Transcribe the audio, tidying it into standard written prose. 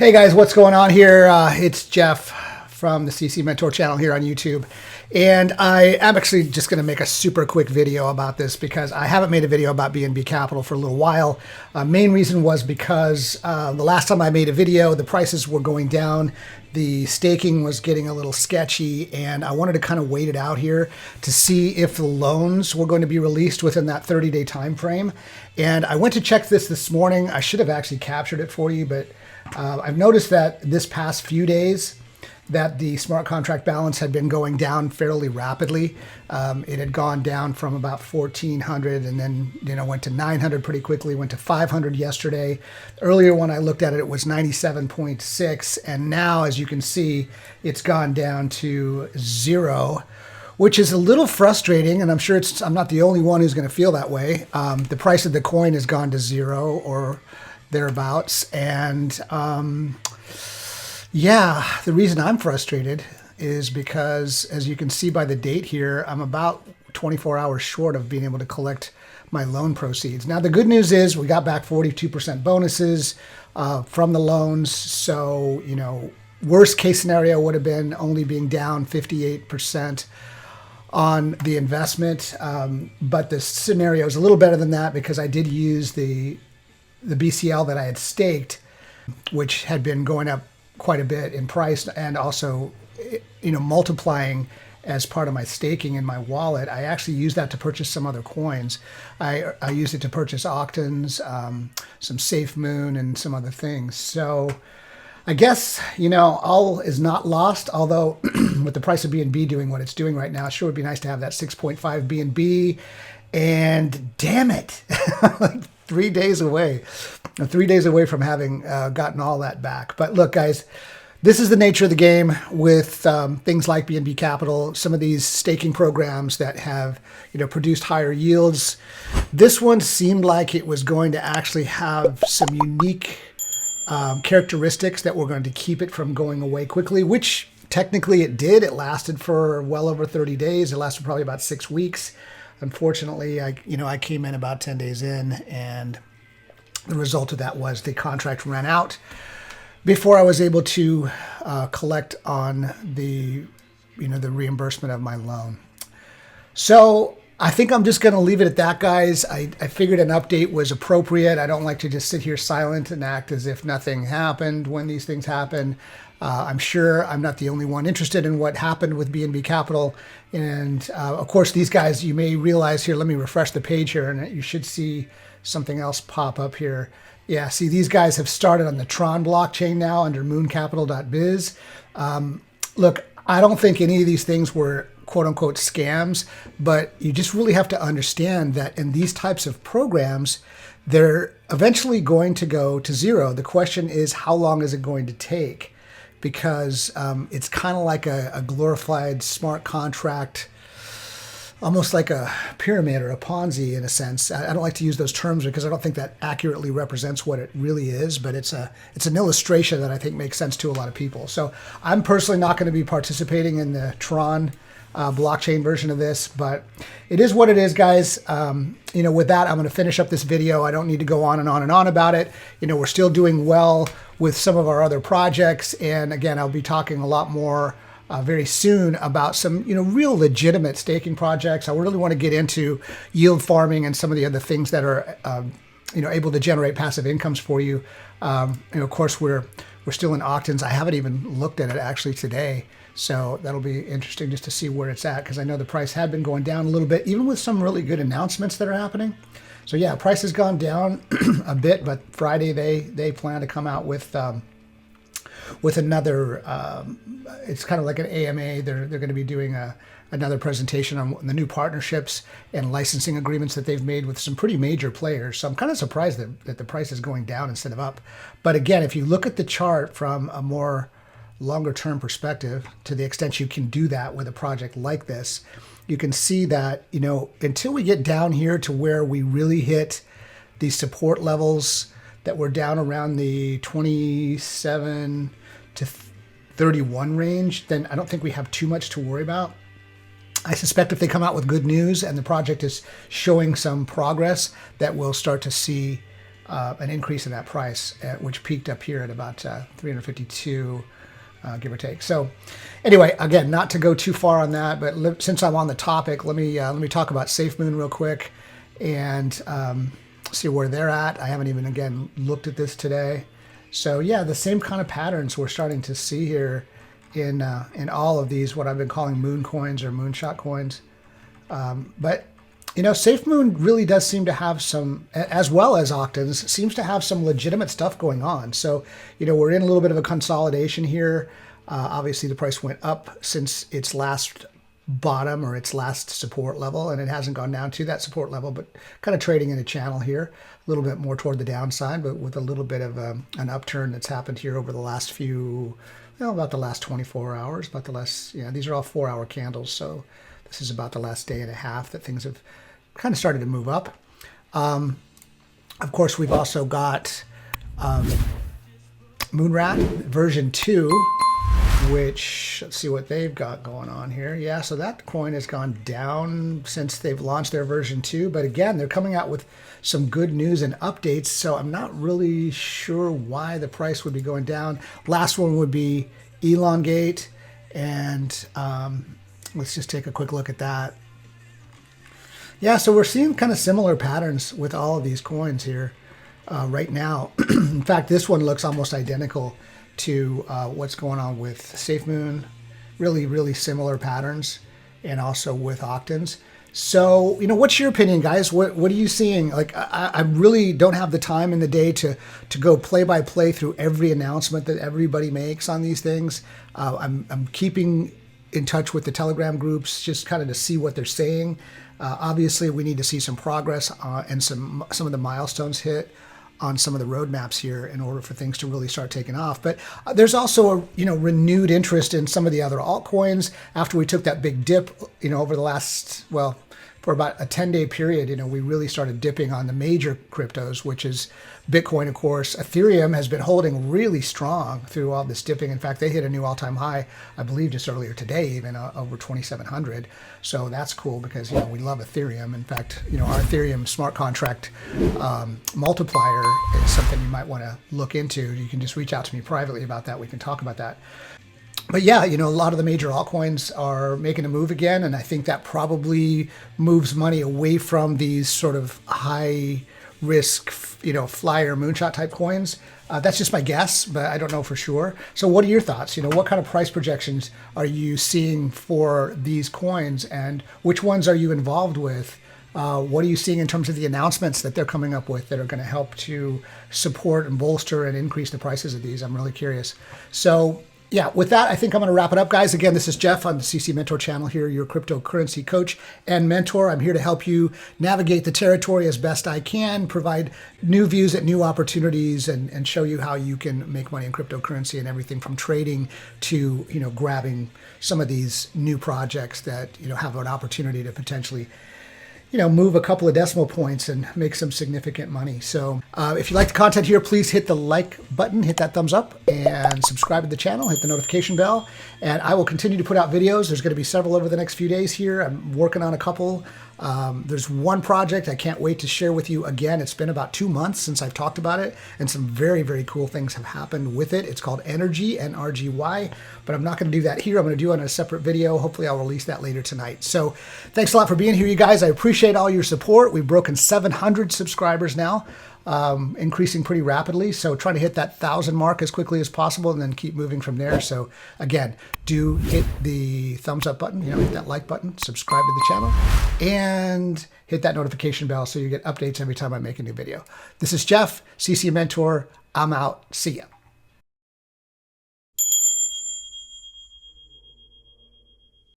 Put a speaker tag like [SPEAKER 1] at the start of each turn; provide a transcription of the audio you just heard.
[SPEAKER 1] Hey guys, what's going on here? It's Jeff from the CC Mentor channel here on YouTube. And I am actually just going to make a super quick video about this because I haven't made a video about BNB Capital for a little while. Main reason was because the last time I made a video, the prices were going down. The staking was getting a little sketchy, and I wanted to kind of wait it out here to see if the loans were going to be released within that 30-day time frame. And I went to check this morning. I should have actually captured it for you, but I've noticed that this past few days that the smart contract balance had been going down fairly rapidly. It had gone down from about 1,400 and then went to 900 pretty quickly, went to 500 yesterday. Earlier when I looked at it, it was 97.6, and now as you can see, it's gone down to 0, which is a little frustrating, and I'm sure I'm not the only one who's going to feel that way. The price of the coin has gone to 0 or thereabouts, and yeah, the reason I'm frustrated is because, as you can see by the date here, I'm about 24 hours short of being able to collect my loan proceeds. Now, the good news is we got back 42% bonuses from the loans. So, worst case scenario would have been only being down 58% on the investment. But the scenario is a little better than that because I did use the BCL that I had staked, which had been going up quite a bit in price, and also multiplying as part of my staking in my wallet. I actually used that to purchase some other coins. I used it to purchase Octans, some SAFEMOON, and some other things. So I guess all is not lost, although with the price of BNB doing what it's doing right now, it sure would be nice to have that 6.5 BNB. And damn it, like 3 days away. 3 days away from having gotten all that back. But look, guys, this is the nature of the game with things like BNB Capital, some of these staking programs that have produced higher yields. This one seemed like it was going to actually have some unique characteristics that were going to keep it from going away quickly, which technically it did. It lasted for well over 30 days. It lasted probably about 6 weeks. Unfortunately, I came in about 10 days in, and the result of that was the contract ran out before I was able to collect on the reimbursement of my loan. So I think I'm just going to leave it at that, guys. I figured an update was appropriate. I don't like to just sit here silent and act as if nothing happened when these things happen. I'm sure I'm not the only one interested in what happened with BNB Capital. And of course, these guys, you may realize here, let me refresh the page here, and you should see something else pop up here. Yeah, see, these guys have started on the Tron blockchain now under mooncapital.biz. Look, I don't think any of these things were quote unquote scams, but you just really have to understand that in these types of programs, they're eventually going to go to 0. The question is, how long is it going to take? Because it's kind of like a glorified smart contract, almost like a pyramid or a Ponzi in a sense. I don't like to use those terms because I don't think that accurately represents what it really is, but it's an illustration that I think makes sense to a lot of people. So I'm personally not going to be participating in the Tron blockchain version of this, but it is what it is, guys. With that, I'm going to finish up this video. I don't need to go on and on and on about it. We're still doing well with some of our other projects, and again, I'll be talking a lot more very soon about some real legitimate staking projects. I really want to get into yield farming and some of the other things that are able to generate passive incomes for you. Of course, we're still in Octans. I haven't even looked at it actually today. So that'll be interesting just to see where it's at, because I know the price had been going down a little bit, even with some really good announcements that are happening. So yeah, price has gone down a bit, but Friday they plan to come out with another. It's kind of like an AMA. They're going to be doing another presentation on the new partnerships and licensing agreements that they've made with some pretty major players. So I'm kind of surprised that the price is going down instead of up. But again, if you look at the chart from a more longer term perspective, to the extent you can do that with a project like this, you can see that, until we get down here to where we really hit these support levels that were down around the 27 to 31 range, then I don't think we have too much to worry about. I suspect if they come out with good news and the project is showing some progress, that we'll start to see an increase in that price, which peaked up here at about 352, give or take. So anyway, again, not to go too far on that, but since I'm on the topic, let me talk about SafeMoon real quick and see where they're at. I haven't even, again, looked at this today. So yeah, the same kind of patterns we're starting to see here in all of these, what I've been calling moon coins or moonshot coins. But you know, SafeMoon really does seem to have some, as well as Octans, seems to have some legitimate stuff going on. So, you know, we're in a little bit of a consolidation here. Obviously, the price went up since its last bottom or its last support level, and it hasn't gone down to that support level, but kind of trading in a channel here, a little bit more toward the downside, but with a little bit of an upturn that's happened here over the last few, about the last 24 hours, about the last, these are all 4-hour candles, so this is about the last day and a half that things have kind of started to move up. Of course, we've also got MoonRat version 2, which, let's see what they've got going on here. Yeah, so that coin has gone down since they've launched their version 2. But again, they're coming out with some good news and updates, so I'm not really sure why the price would be going down. Last one would be ElonGate, and let's just take a quick look at that. Yeah, so we're seeing kind of similar patterns with all of these coins here right now. In fact, this one looks almost identical to what's going on with SafeMoon. Really, really similar patterns, and also with Octans. So, you know, what's your opinion, guys? What are you seeing? Like, I really don't have the time in the day to go play by play through every announcement that everybody makes on these things. I'm keeping in touch with the Telegram groups just kind of to see what they're saying. Obviously, we need to see some progress and some of the milestones hit on some of the roadmaps here in order for things to really start taking off. But there's also a renewed interest in some of the other altcoins after we took that big dip, over the last, well, for about a 10-day period, we really started dipping on the major cryptos, which is Bitcoin, of course. Ethereum has been holding really strong through all this dipping. In fact, they hit a new all-time high, I believe, just earlier today, even over 2,700. So that's cool because, we love Ethereum. In fact, our Ethereum smart contract multiplier is something you might want to look into. You can just reach out to me privately about that. We can talk about that. But yeah, a lot of the major altcoins are making a move again, and I think that probably moves money away from these sort of high risk, flyer moonshot type coins. That's just my guess, but I don't know for sure. So what are your thoughts? What kind of price projections are you seeing for these coins, and which ones are you involved with? What are you seeing in terms of the announcements that they're coming up with that are going to help to support and bolster and increase the prices of these? I'm really curious. So yeah, with that, I think I'm going to wrap it up, guys. Again, this is Jeff on the CC Mentor channel here, your cryptocurrency coach and mentor. I'm here to help you navigate the territory as best I can, provide new views at new opportunities, and show you how you can make money in cryptocurrency and everything from trading to, grabbing some of these new projects that, have an opportunity to potentially move a couple of decimal points and make some significant money. So if you like the content here, please hit the like button, hit that thumbs up, and subscribe to the channel, hit the notification bell. And I will continue to put out videos. There's going to be several over the next few days here. I'm working on a couple. There's one project I can't wait to share with you again. It's been about 2 months since I've talked about it, and some very, very cool things have happened with it. It's called Energy, NRGY, but I'm not going to do that here. I'm going to do it on a separate video. Hopefully I'll release that later tonight. So thanks a lot for being here, you guys. I appreciate all your support. We've broken 700 subscribers now, increasing pretty rapidly. So trying to hit that 1,000 mark as quickly as possible and then keep moving from there. So again, do hit the thumbs up button, hit that like button, subscribe to the channel, and hit that notification bell so you get updates every time I make a new video. This is Jeff, CC Mentor. I'm out. See ya.